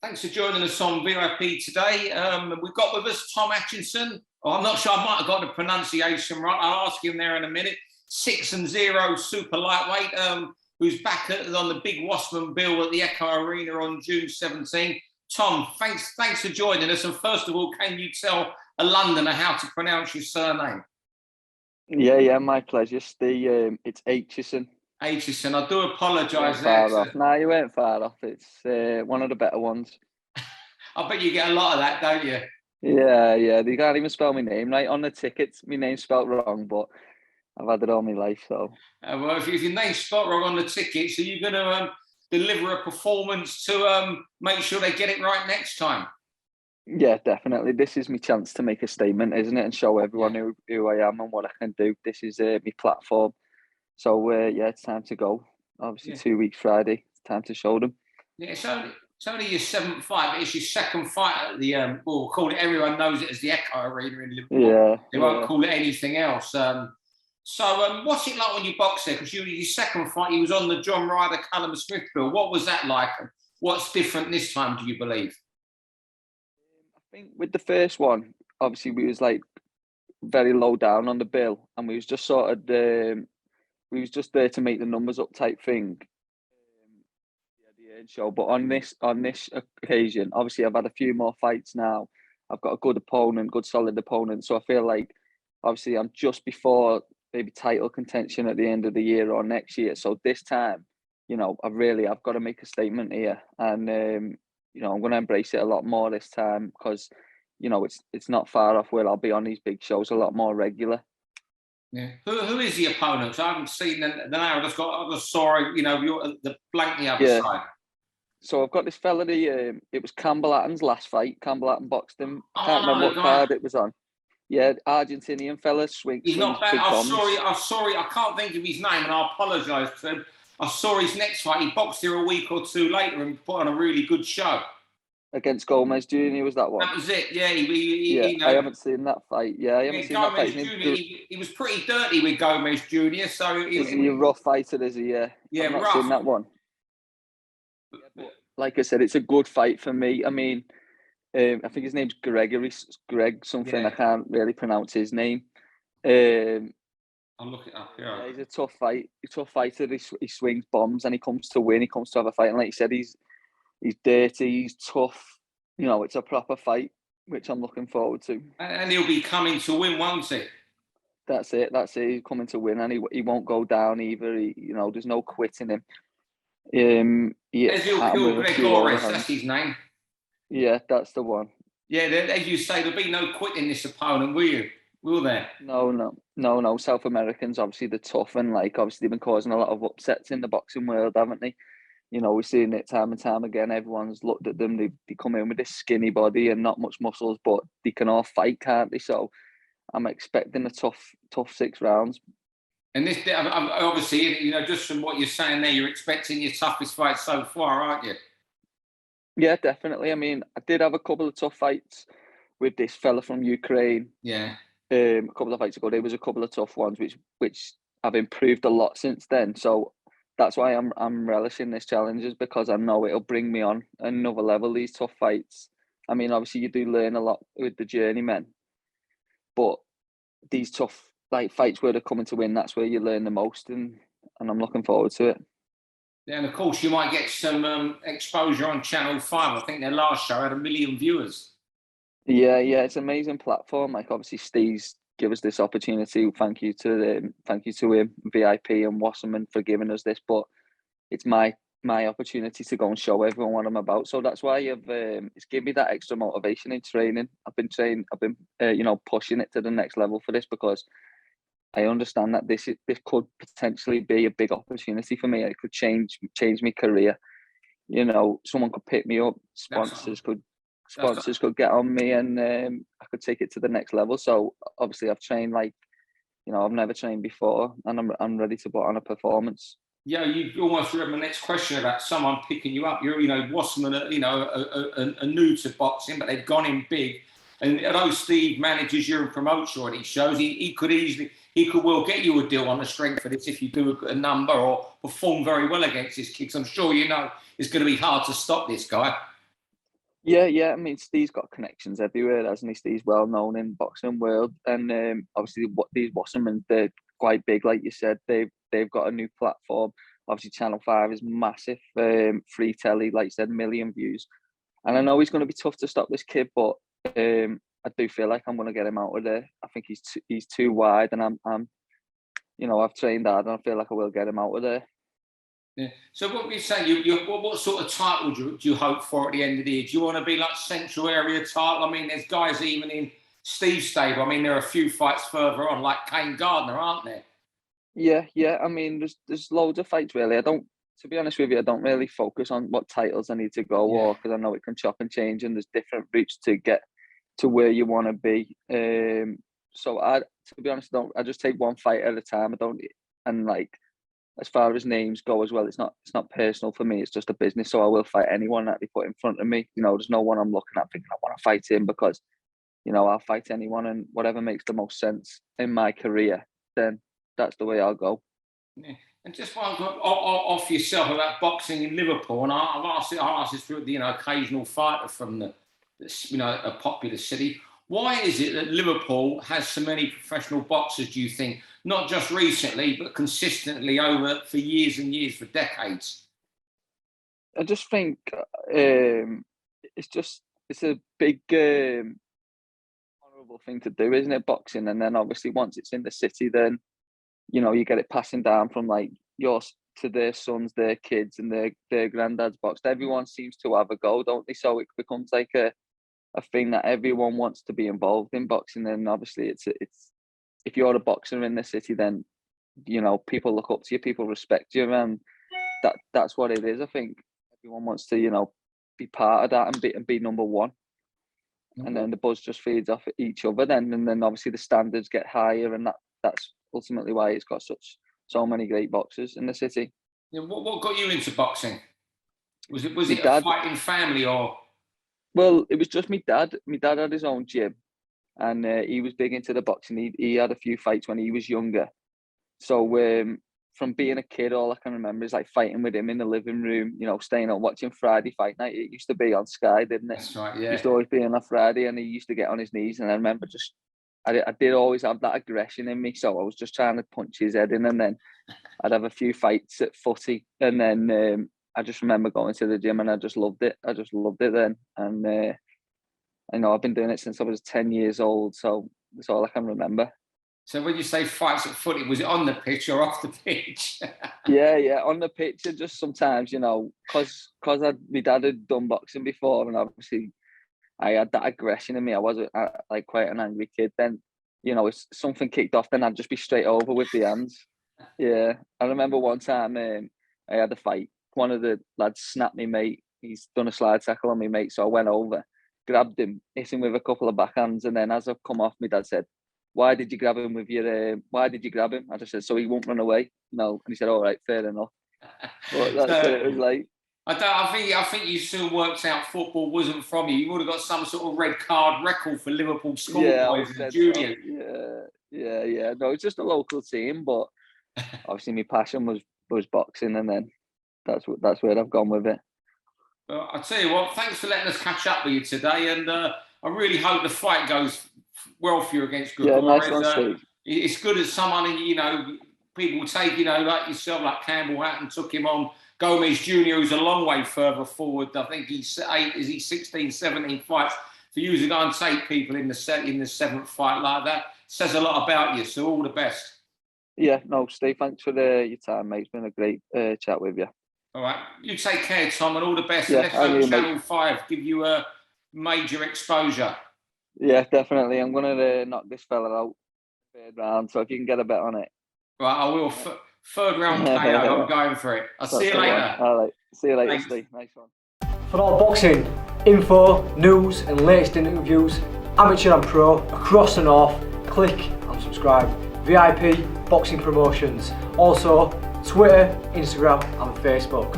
Thanks for joining us on VIP today. We've got with us Tom Aitchison. I'm not sure, I might have got the pronunciation right. I'll ask him there in a minute. 6-0 super lightweight, who's back on the big Wasserman bill at the Echo Arena on June 17. Tom, thanks for joining us. And first of all, can you tell a Londoner how to pronounce your surname? Yeah, my pleasure, Steve. It's Aitchison. Aitchison, I do apologise there. there. No, you weren't far off. It's one of the better ones. I bet you get a lot of that, don't you? Yeah. They can't even spell my name right on the tickets. My name's spelled wrong, but I've had it all my life. So. Well, if your name's spelled wrong on the tickets, are you going to deliver a performance to make sure they get it right next time? Yeah, definitely. This is my chance to make a statement, isn't it? And show everyone who I am and what I can do. This is my platform. So, it's time to go. Obviously, 2 weeks Friday. It's time to show them. Yeah, it's only your 7th fight, but it's your second fight at the, we'll call it, everyone knows it as the Echo Arena in Liverpool. Yeah. They won't call it anything else. So what's it like when you box there? Because your second fight, you was on the John Ryder, Callum Smith bill. What was that like? What's different this time, do you believe? I think with the first one, obviously, we was like very low down on the bill, and we was just sort of we was just there to make the numbers up type thing. The end show. But on this occasion, obviously I've had a few more fights now. I've got a good opponent, good solid opponent. So I feel like obviously I'm just before maybe title contention at the end of the year or next year. So this time, I've got to make a statement here, and I'm going to embrace it a lot more this time because it's not far off where I'll be on these big shows a lot more regular. Yeah. Who is the opponent? So I haven't seen the name. I just saw the blank the other side. So I've got this fella. It was Campbell Hatton's last fight. Campbell Hatton boxed him. I can't remember what card it was on. Yeah, Argentinian fella. He's not bad. I'm sorry. I can't think of his name, and I apologise to him. I saw his next fight. He boxed here a week or two later and put on a really good show. Against Gomez Jr. was that one? That was it. Yeah, I haven't seen that fight. Yeah, I haven't seen that fight. Jr., he was pretty dirty with Gomez Jr. So is he a rough fighter? Is he? Yeah. Yeah, I've not seen that one. Like I said, it's a good fight for me. I mean, I think his name's Gregores, Greg something. Yeah. I can't really pronounce his name. I'll look it up. Yeah, he's a tough fighter. He swings bombs and he comes to win. He comes to have a fight, and like you said, he's dirty. He's tough. It's a proper fight, which I'm looking forward to. And he'll be coming to win, won't he? That's it. He's coming to win, and he won't go down either. There's no quitting him. Ezequiel Gregores, that's his name. Yeah, that's the one. Yeah, as you say, there'll be no quitting this opponent, will you? Will there? No. South Americans, obviously, they're tough, and obviously they've been causing a lot of upsets in the boxing world, haven't they? We've seen it time and time again. Everyone's looked at them. They come in with this skinny body and not much muscles, but they can all fight, can't they? So I'm expecting a tough 6 rounds. And this, obviously, just from what you're saying there, you're expecting your toughest fight so far, aren't you? Yeah, definitely. I mean, I did have a couple of tough fights with this fella from Ukraine. Yeah. A couple of fights ago, there was a couple of tough ones, which have improved a lot since then. So that's why I'm relishing this challenges, because I know it'll bring me on another level. These tough fights. I mean, obviously, you do learn a lot with the journeymen, but these tough fights where they're coming to win, that's where you learn the most, and I'm looking forward to it. Yeah, and of course you might get some exposure on Channel 5. I think their last show had 1 million viewers. Yeah, it's an amazing platform. Obviously Steve's give us this opportunity. Thank you to him, VIP and Wasserman, for giving us this. But it's my opportunity to go and show everyone what I'm about. So that's why it's given me that extra motivation in training. I've been pushing it to the next level for this, because I understand that this could potentially be a big opportunity for me. It could change my career. Someone could pick me up. Sponsors could get on me, and I could take it to the next level. So obviously, I've trained I've never trained before, and I'm ready to put on a performance. Yeah, you almost read my next question about someone picking you up. You're, Wasserman, are new to boxing, but they've gone in big. And although Steve manages you and promotes you on these shows, he could well get you a deal on the strength of this if you do a number or perform very well against this kid. I'm sure you know it's going to be hard to stop this guy. Yeah. I mean, Steve's got connections everywhere, hasn't he? Steve's well known in boxing world, and obviously these Wasserman, they're quite big, like you said. They've got a new platform. Obviously, Channel 5 is massive. Free telly, like you said, million views. And I know he's going to be tough to stop this kid, but I do feel like I'm going to get him out of there. I think he's too wide, and I'm I've trained hard, and I feel like I will get him out of there. Yeah. So what we say, what sort of title do you hope for at the end of the year? Do you want to be like Central Area title? I mean, there's guys even in Steve's stable. I mean, there are a few fights further on, like Kane Gardner, aren't there? Yeah. I mean, there's loads of fights really. To be honest with you, I don't really focus on what titles I need to go or because I know it can chop and change, and there's different routes to get to where you want to be. So to be honest, I just take one fight at a time. As far as names go as well, it's not personal for me. It's just a business. So I will fight anyone that they put in front of me. There's no one I'm looking at thinking I want to fight him, because I'll fight anyone, and whatever makes the most sense in my career, then that's the way I'll go. Yeah. And just one off yourself about boxing in Liverpool, and I'll ask this to occasional fighter from a popular city. Why is it that Liverpool has so many professional boxers, do you think? Not just recently, but consistently for years and years, for decades? I just think it's a big honourable thing to do, isn't it, boxing? And then obviously once it's in the city, then you get it passing down from like yours to their sons, their kids, and their granddads boxed. Everyone seems to have a go, don't they? So it becomes like a thing that everyone wants to be involved in boxing. And obviously it's if you're a boxer in the city, then people look up to you, people respect you, and that's what it is. I think everyone wants to be part of that and be number one. Mm-hmm. And then the buzz just feeds off each other then, and then obviously the standards get higher, and that's ultimately why it's got so many great boxers in the city. Yeah, what got you into boxing? Was it a fighting family or? Well, it was just my dad. My dad had his own gym, and he was big into the boxing. He had a few fights when he was younger. So from being a kid, all I can remember is like fighting with him in the living room, staying up watching Friday Fight Night. It used to be on Sky, didn't it? That's right, yeah. It used to always be on a Friday, and he used to get on his knees. And I remember I did always have that aggression in me. So I was just trying to punch his head in, and then I'd have a few fights at footy. And then I just remember going to the gym, and I just loved it. I just loved it then. And I've been doing it since I was 10 years old. So that's all I can remember. So when you say fights at footy, was it on the pitch or off the pitch? Yeah, on the pitch. And just sometimes, because my dad had done boxing before, and obviously I had that aggression in me. I was like quite an angry kid. Then, if something kicked off, then I'd just be straight over with the hands. Yeah, I remember one time I had a fight. One of the lads snapped me mate. He's done a slide tackle on me mate, so I went over, grabbed him, hit him with a couple of backhands, and then as I've come off, my dad said, "Why did you grab him with your? Why did you grab him?" I just said, "So he won't run away." No, and he said, "All right, fair enough." But that's what it was like. I think you soon worked out football wasn't from you. You would have got some sort of red card record for Liverpool schoolboys and juniors. So. Yeah. No, it's just a local team, but obviously my passion was boxing, and then that's where I've gone with it. Well, I'll tell you what, thanks for letting us catch up with you today, and I really hope the fight goes well for you against Gregores. Yeah, nice one, Steve. It's good as someone, people take, like yourself, like Campbell Hatton took him on. Gomez Jr., who's a long way further forward. I think he's 16, 17 fights. For you to go and take people in the seventh fight like that says a lot about you. So all the best. Yeah, no, Steve, thanks for your time, mate. It's been a great chat with you. All right. You take care, Tom, and all the best. Yeah, let's hope Channel 5 give you a major exposure. Yeah, definitely. I'm going to knock this fella out third round, so if you can get a bet on it. Right, I will. Third round KO, I'm going for it. I'll see you later. All right. See you later, thanks. Steve. Nice one. For all boxing info, news and latest interviews, amateur and pro, across the north, click and subscribe. VIP Boxing Promotions. Also, Twitter, Instagram and Facebook.